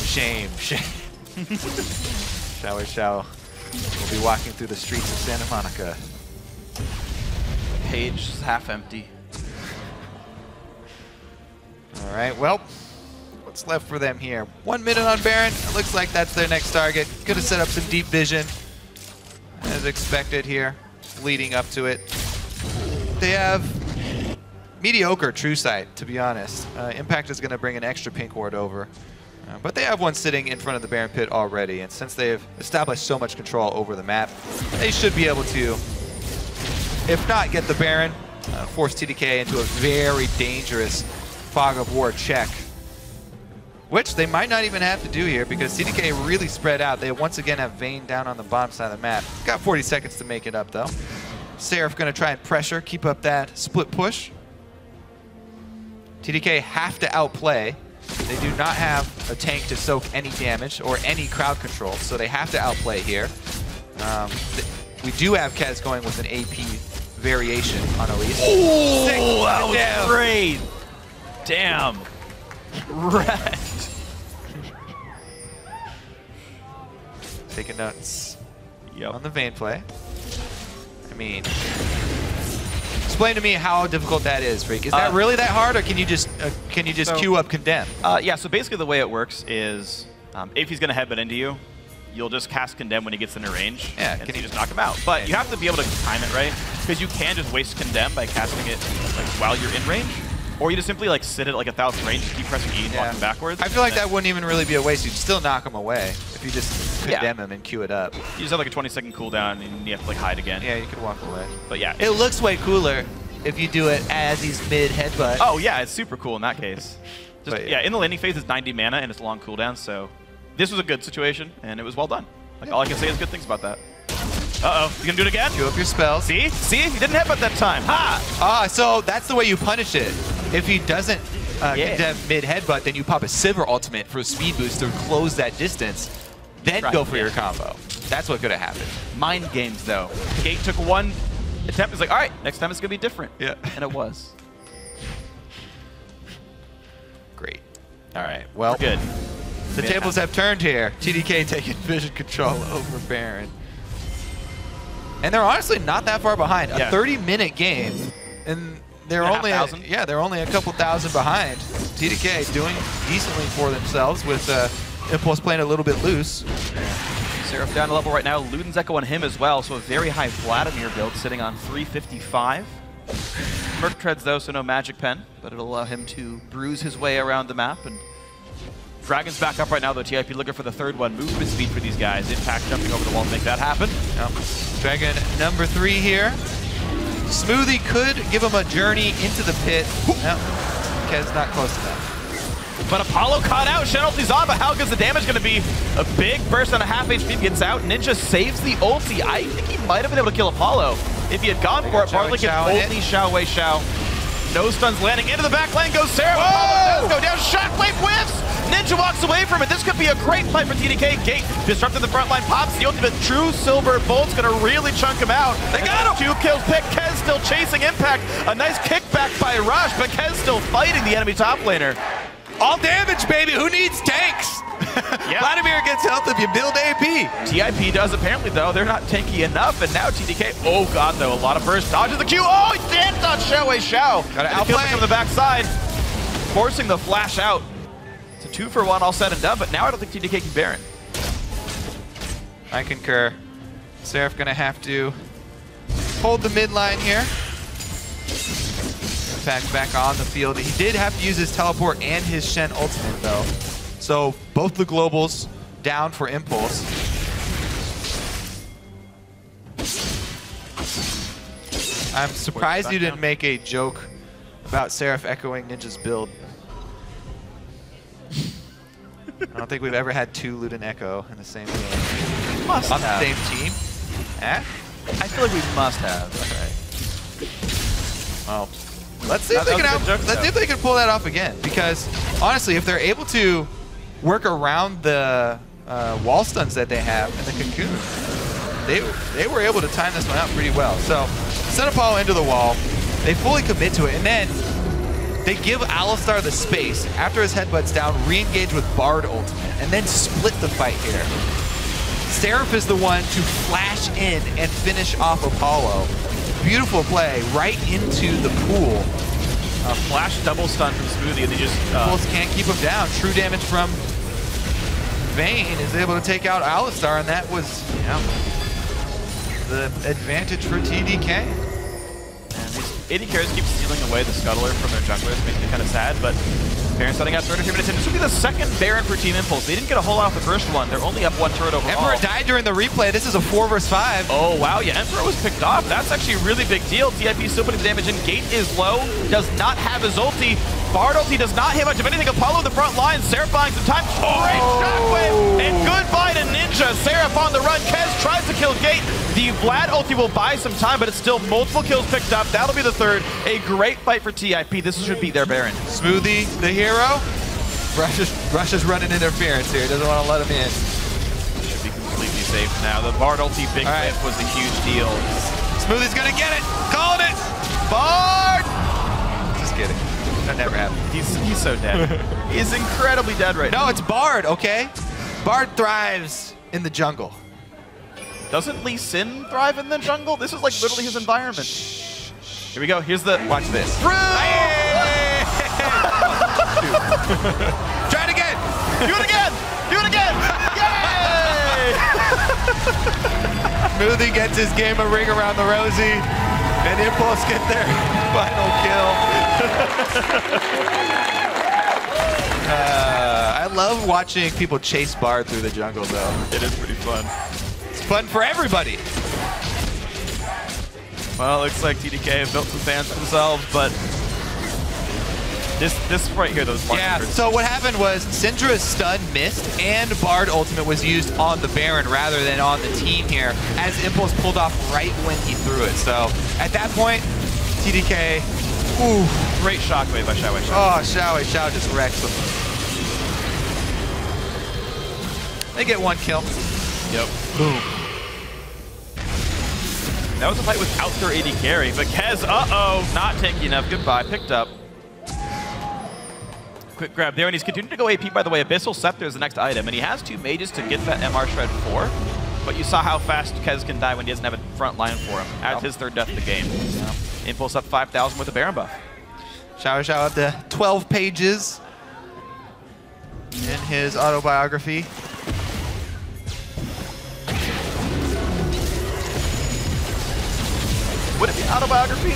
Shame. Xiao will be walking through the streets of Santa Monica. Page is half empty. All right, well, what's left for them here? 1 minute on Baron. It looks like that's their next target. Gonna set up some deep vision, as expected here, leading up to it. They have mediocre true sight, to be honest. Impact is gonna bring an extra pink ward over. But they have one sitting in front of the Baron pit already, and since they've established so much control over the map, they should be able to, if not get the Baron, force TDK into a very dangerous fog of war check, which they might not even have to do here because TDK really spread out. They once again have Vayne down on the bottom side of the map. Got 40 seconds to make it up, though. Seraph going to try and pressure, keep up that split push. TDK have to outplay. They do not have a tank to soak any damage or any crowd control, so they have to outplay here. We do have Kez going with an AP variation on Elise. Oh, that was great. Damn. Wrecked. Taking notes on the Vayne play. I mean, explain to me how difficult that is, Freak. Is that really that hard, or can you just queue up Condemn? Yeah, so basically the way it works is if he's going to headbutt into you, you'll just cast Condemn when he gets into range, and you just knock him out. But you have to be able to time it right, because you can just waste Condemn by casting it like while you're in range, or you just simply like sit at like 1,000 range and keep pressing E and walking backwards. I feel like that wouldn't even really be a waste. You'd still knock him away if you just Condemn him and queue it up. You just have like a 20-second cooldown, and you have to like hide again. Yeah, you could walk away. But yeah, it looks way cooler if you do it as he's mid headbutt. Oh yeah, it's super cool in that case. Just, yeah, in the landing phase it's 90 mana and it's a long cooldown, so this was a good situation and it was well done. Like all I can say is good things about that. Uh-oh, you gonna do it again? Queue up your spells. See? You didn't headbutt that time. Ha! So that's the way you punish it. If he doesn't Condemn mid headbutt, then you pop a Sivir ultimate for a speed boost to close that distance, then go for your combo. That's what could have happened. Mind games though. Gate took one attempt, it's like, all right, next time it's gonna be different. Yeah. And it was. Great. All right, well, we're good. The tables have turned here. TDK taking vision control over Baron. And they're honestly not that far behind. A 30-minute game, and they're only they're only a couple thousand behind. TDK doing decently for themselves with Impulse playing a little bit loose. Seraph down a level right now. Luden's Echo on him as well, so a very high Vladimir build sitting on 355. Merc treads though, so no magic pen, but it'll allow him to bruise his way around the map. And Dragon's back up right now though. TIP looking for the third one. Movement speed for these guys. Impact jumping over the wall to make that happen. Dragon number 3 here. Smoothie could give him a journey into the pit. No, Kez not close enough. But Apollo caught out. Shenalty's on, but how good's the damage going to be? A big burst on a half HP gets out. Ninja saves the ulti. I think he might have been able to kill Apollo if he had gone for it. Bartley gets ulti, Xiao. No stuns landing. Into the back lane goes Sarah. Apollo does go down. Shockwave whiffs. Ninja walks away from it. This could be a great fight for TDK. Gate disrupted the front line. Pops the ultimate. True Silver Bolt's going to really chunk him out. They got him. 2 kills pick. Kez still chasing Impact. A nice kickback by Rush, but Kez still fighting the enemy top laner. All damage, baby. Who needs tanks? Yeah. Vladimir gets health if you build AP. TIP does apparently, though. They're not tanky enough, and now TDK, oh god, though, a lot of burst, dodges the Q. Oh, he did not show a Shao. Gotta kill outplay. from the backside, forcing the flash out. It's a 2-for-1 all said and done, but now I don't think TDK can Baron. I concur. Seraph gonna have to hold the mid line here. In fact, back on the field. He did have to use his teleport and his Shen ultimate, though. So both the globals down for Impulse. I'm surprised you didn't make a joke about Seraph echoing Ninja's build. I don't think we've ever had 2 Luden Echo in the same game. Must On have. the same team? Eh? I feel like we must have. Okay. Well, Let's see if they can let's see if they can pull that off again. Because honestly, if they're able to work around the wall stuns that they have in the cocoon, they were able to time this one out pretty well. So send Apollo into the wall, they fully commit to it, and then they give Alistar the space after his headbutt's down, re-engage with Bard ultimate, and then split the fight here. Seraph is the one to flash in and finish off Apollo. Beautiful play right into the pool. flash double stun from Smoothie, and they just... Impulse can't keep him down. True damage from Vayne is able to take out Alistar, and that was the advantage for TDK. And these AD carries keep stealing away the scuttler from their junglers, making it kind of sad, but Baron starting out 33 minutes in. This will be the second Baron for Team Impulse. They didn't get a whole lot off the first one. They're only up 1 turret overall. Emperor died during the replay. This is a 4 versus 5. Oh, wow. Yeah, Emperor was picked off. That's actually a really big deal. TIP still putting the damage in. Gate is low. Does not have his ulti. Bard ulti does not hit much of anything. Apollo in the front line. Seraph buying some time. Great shockwave. And goodbye to Ninja. Seraph on the run. Kez tries to kill Gate. The Vlad ulti will buy some time, but it's still multiple kills picked up. That'll be the third. A great fight for TIP. This should beat their Baron. Smoothie, the hero. Rush is running interference here. Doesn't want to let him in. Should be completely safe now. The Bard ulti big whip was a huge deal. Smoothie's gonna get it. Calling it. Bard. Just kidding. That never happened. He's so dead. He's incredibly dead right now. No, it's Bard. Okay. Bard thrives in the jungle. Doesn't Lee Sin thrive in the jungle? This is like literally his environment. Here we go. Here's the... Watch this. Try it again. Do it again. Do it again. Yay! Smoothie gets his game a ring around the rosy, and Impulse get their final kill. I love watching people chase Bard through the jungle, though. It is pretty fun. It's fun for everybody. Well, looks like TDK have built some fans for themselves, but this right here, those yeah, so what happened was Syndra's stun missed, and Bard ultimate was used on the Baron rather than on the team here, as Impulse pulled off right when he threw it. So at that point, TDK, ooh. Great shockwave by Xiao Wei Xiao. Oh, Xiao Wei Xiao just wrecks them. They get 1 kill. Yep. Boom. That was a fight without their AD carry, but Kez, not tanky enough. Goodbye, picked up. Quick grab there, and he's continuing to go AP, by the way. Abyssal Scepter is the next item, and he has 2 mages to get that MR Shred 4, but you saw how fast Kez can die when he doesn't have a front line for him. Adds his 3rd death of the game. Yeah. Impulse up 5,000 with a Baron buff. Xiao Xiao up to 12 pages in his autobiography. Would it be autobiography?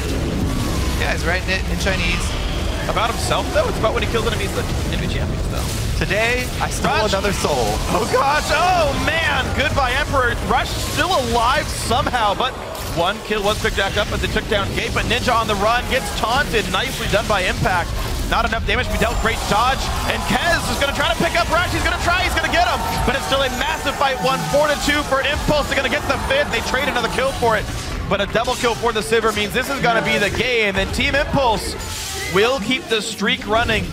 Yeah, he's writing it in Chinese. About himself, though? It's about when he kills enemies that enemy champions, though. Today, I stole another soul. Oh, gosh. Oh, man. Goodbye, Emperor. Rush still alive somehow, but 1 kill was picked back up as they took down Gate, but Ninja on the run gets taunted. Nicely done by Impact. Not enough damage to be dealt. Great dodge. And Kez is going to try to pick up Rush. He's going to try. He's going to get him. But it's still a massive fight. 4-2 for Impulse. They're going to get the 5th. They trade another kill for it. But a double kill for the Sivir means this is going to be the game. And Team Impulse will keep the streak running.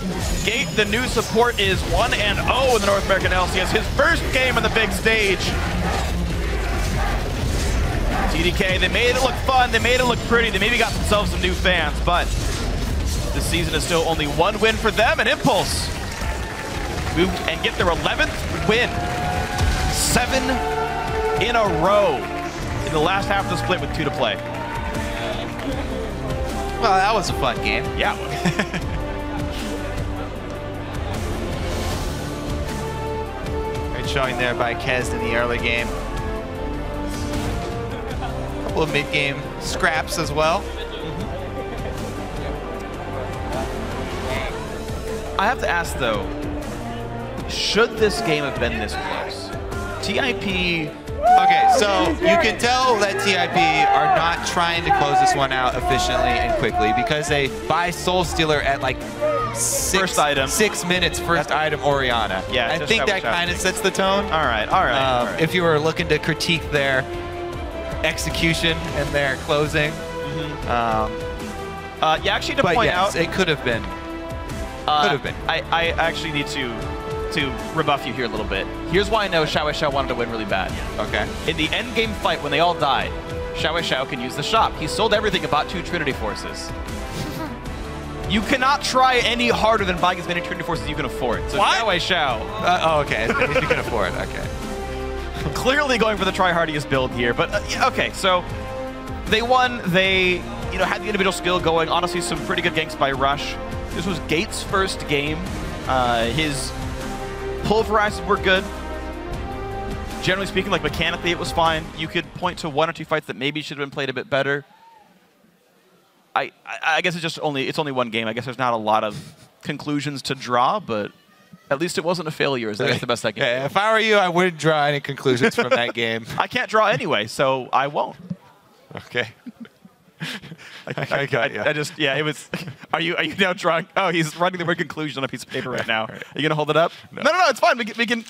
Gate, the new support, is 1-0 in the North American LCS. His first game on the big stage. TDK, they made it look fun. They made it look pretty. They maybe got themselves some new fans, but this season is still only 1 win for them, and Impulse move and get their 11th win. 7 in a row in the last half of the split with 2 to play. Well, that was a fun game. Yeah. Great showing there by Kez in the early game. A couple of mid-game scraps as well. I have to ask, though, should this game have been this close? TIP... Okay, so you can tell that TIP are not trying to close this one out efficiently and quickly because they buy Soul Stealer at like 6 minutes first item Orianna. Yeah, I think that kind of sets the tone. All right. If you were looking to critique their execution and their closing. Yeah, actually to point out... it could have been. I actually need to rebuff you here a little bit. Here's why I know Xiao Xiao wanted to win really bad. Okay. In the end game fight, when they all died, Xiao Xiao can use the shop. He sold everything and bought 2 Trinity Forces. You cannot try any harder than buying as many Trinity Forces as you can afford. So Xiao Xiao. Oh, okay. If you can afford, okay. Clearly going for the try-hardiest build here, but okay. So they won. They had the individual skill going. Honestly, some pretty good ganks by Rush. This was Gates' first game. His pulverizers were good. Generally speaking, like mechanically, it was fine. You could point to 1 or 2 fights that maybe should have been played a bit better. I guess it's only one game. I guess there's not a lot of conclusions to draw, but at least it wasn't a failure. That's the best I can do. If I were you, I wouldn't draw any conclusions from that game. I can't draw anyway, so I won't. Okay. I got you. It was. Are you now drawing? Oh, he's writing the word conclusion on a piece of paper right now. Are you gonna hold it up? No, it's fine. We can.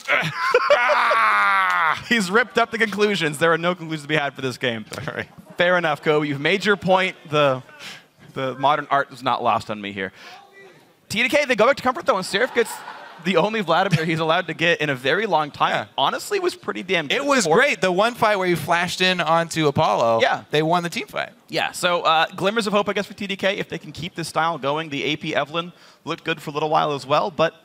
He's ripped up the conclusions. There are no conclusions to be had for this game. All right. Fair enough, Kobe. You've made your point. The modern art is not lost on me here. TDK, they go back to comfort though, and Seraph gets the only Vladimir he's allowed to get in a very long time. Yeah. Honestly, was pretty damn good. It was great. The one fight where you flashed in onto Apollo, they won the team fight. Yeah, so glimmers of hope, I guess, for TDK. If they can keep this style going, the AP Evelyn looked good for a little while as well, but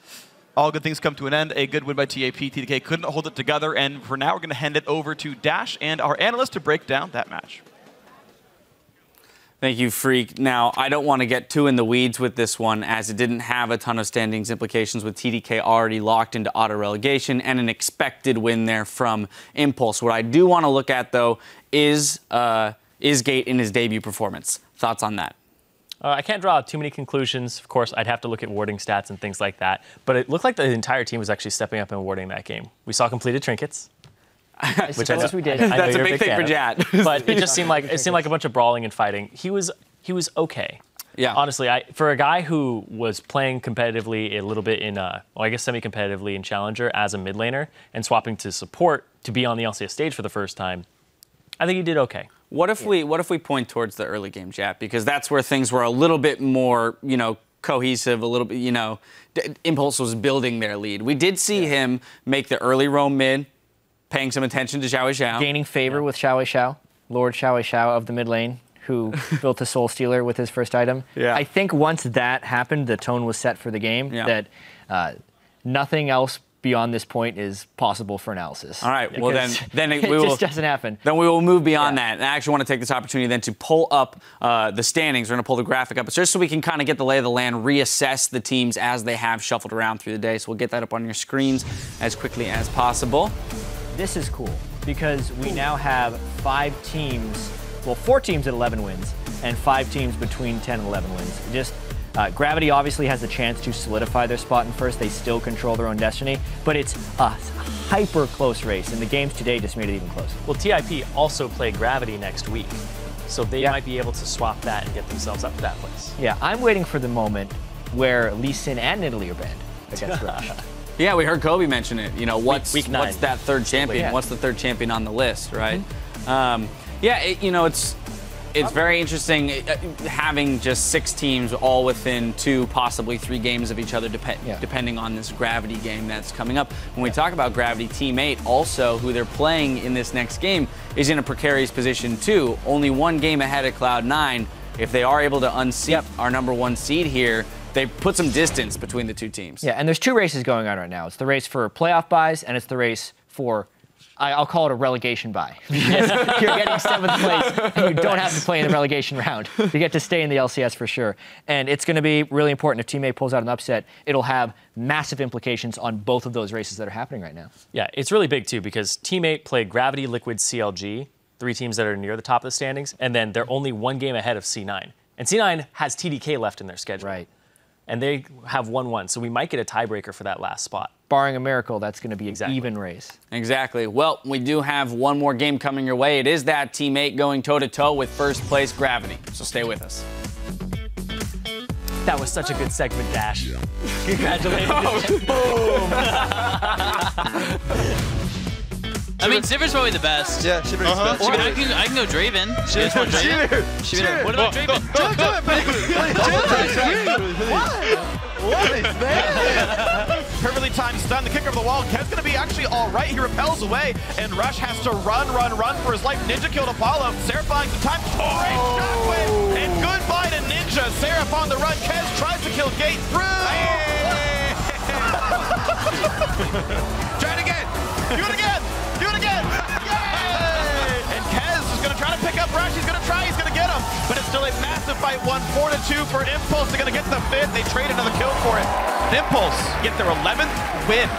all good things come to an end. A good win by TAP. TDK couldn't hold it together, and for now, we're going to hand it over to Dash and our analyst to break down that match. Thank you, Freak. Now, I don't want to get too in the weeds with this one, as it didn't have a ton of standings implications with TDK already locked into auto-relegation and an expected win there from Impulse. What I do want to look at, though, is Gate in his debut performance. Thoughts on that? I can't draw too many conclusions. Of course, I'd have to look at warding stats and things like that. But it looked like the entire team was actually stepping up and warding that game. We saw completed trinkets. Which I suppose we did. That's a big thing for Jat. But it just seemed like a bunch of brawling and fighting. He was okay. Yeah. Honestly, for a guy who was playing competitively a little bit in, I guess semi-competitively in Challenger as a mid laner and swapping to support to be on the LCS stage for the first time, I think he did okay. What if we point towards the early game, Jat? Because that's where things were a little bit more, cohesive, a little bit, Impulse was building their lead. We did see him make the early roam mid, paying some attention to Xiao Xiao. Gaining favor with Xiao Xiao, Lord Xiao Xiao of the mid lane, who built a Soul Stealer with his first item. Yeah. I think once that happened, the tone was set for the game, that nothing else beyond this point is possible for analysis. All right, well then it just doesn't happen. Then we will move beyond that. And I actually want to take this opportunity then to pull up the standings. We're going to pull the graphic up, just so we can kind of get the lay of the land, reassess the teams as they have shuffled around through the day. So we'll get that up on your screens as quickly as possible. This is cool because we now have 4 teams at 11 wins and 5 teams between 10 and 11 wins. Gravity obviously has a chance to solidify their spot in first. They still control their own destiny, but it's a hyper close race, and the games today just made it even closer. Well, TIP also play Gravity next week, so they might be able to swap that and get themselves up to that place. Yeah, I'm waiting for the moment where Lee Sin and Italy are banned against Rush. Yeah, we heard Kobe mention it. What's that third champion? Yeah. What's the third champion on the list, right? It's very interesting having just 6 teams all within 2, possibly 3 games of each other, depending on this Gravity game that's coming up. When we talk about Gravity, Team 8 also, who they're playing in this next game, is in a precarious position too. Only 1 game ahead of Cloud9. If they are able to unseat our #1 seed here, they put some distance between the two teams. Yeah, and there's 2 races going on right now. It's the race for playoff buys, and it's the race for, I'll call it a relegation buy. Because you're getting 7th place, and you don't have to play in the relegation round. You get to stay in the LCS for sure. And it's going to be really important. If Teammate pulls out an upset, it'll have massive implications on both of those races that are happening right now. Yeah, it's really big too because Teammate played Gravity, Liquid, CLG, 3 teams that are near the top of the standings, and then they're only 1 game ahead of C9. And C9 has TDK left in their schedule. Right. And they have 1-1, so we might get a tiebreaker for that last spot. Barring a miracle, that's going to be an even race. Exactly. Well, we do have one more game coming your way. It is that Teammate going toe-to-toe with first place Gravity. So stay with us. That was such a good segment, Dash. Congratulations. I mean, Shiver's probably the best. Yeah, Shiver's the best. I can go Draven. Shiver. What about Draven? What is that? Perfectly timed stun, the kicker of the wall. Kev's going to be actually all right. He repels away, and Rush has to run for his life. Ninja killed Apollo. Seraph finds the time. Great shockwave, and goodbye to Ninja. Seraph on the run. Kez tries to kill Gate through. Try it again. Do it again. Do it again. Yay! And Kez is going to try to pick up Rush. He's going to try. He's going to get him. But it's still a massive fight. 4-2 for Impulse. They're going to get the 5th. They trade another kill for it. And Impulse get their 11th win